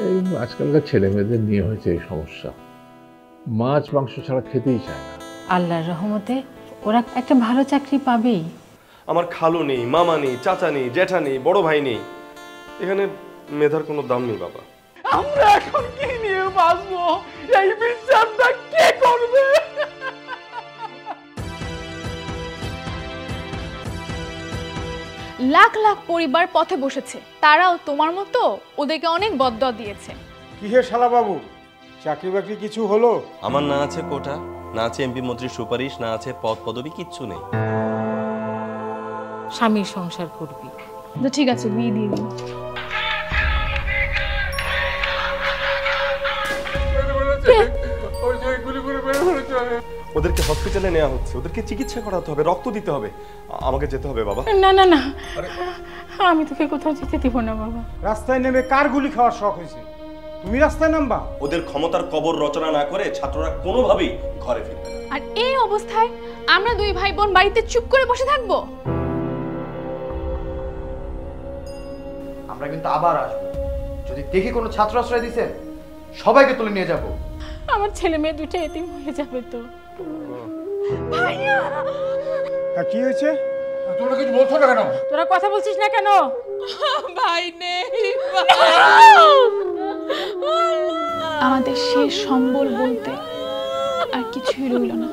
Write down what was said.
এই আজকালকার ছেলে মেয়েদের নিয়ে হয়েছে এই সমস্যা, মাছ মাংস ছাড়া খেতেই চায় না। আল্লাহর রহমতে ওরা একটা ভালো চাকরি পাবেই। আমার খালু নেই, মামা নেই, চাচা নেই, জ্যাঠা নেই, বড় ভাই নেই, এখানে মেধার কোনো দাম নেই বাবা। আমরা এখন কি নিয়ে বাঁচবো? এই বিচারটা কে করবে? লাখ লাখ পরিবার পথে বসেছে, তারাও তোমার মতো ওদেরকে অনেক বদদোয়া দিয়েছে। কি হে শালা বাবু, চাকরি বাকরি কিছু হলো? আমার না আছে কোটা, না আছে এমপি মন্ত্রীর সুপারিশ, না আছে পদ পদবি, কিচ্ছু নেই। স্বামীর সংসার করবি তো ঠিক আছে, বিয়ে দিয়ে দিন। ওদেরকে হসপিটালে নেওয়া হচ্ছে, ওদেরকে চিকিৎসা করাতে হবে, রক্ত দিতে হবে, আমাকে যেতে হবে বাবা। না না না, আমি তোকে কোথাও যেতে দিব না বাবা। রাস্তায় নেমে কার গুলি খাওয়ার শখ হয়েছে? তুমি রাস্তায় নামবা? ওদের ক্ষমতার কবর রচনা না করে ছাত্ররা কোনোভাবেই ঘরে ফিরবে না। আর এই অবস্থায় আমরা দুই ভাই বোন বাড়িতে চুপ করে বসে থাকবো? আমরা কিন্তু আবার আসবো, যদি দেখি কোনো ছাত্র আশ্রয় দিছেন সবাইকে তুলে নিয়ে যাব। আমার ছেলে মেয়ে দুটো এতিম হয়ে যাবে তো। হ্যাঁ, কি হয়েছে? তোমরা কিছু বলছো না কেন? তোরা কথা বলছিস না কেন? ভাই নেই, আমাদের শেষ সম্বল বলতে আর কিছুই রইল না।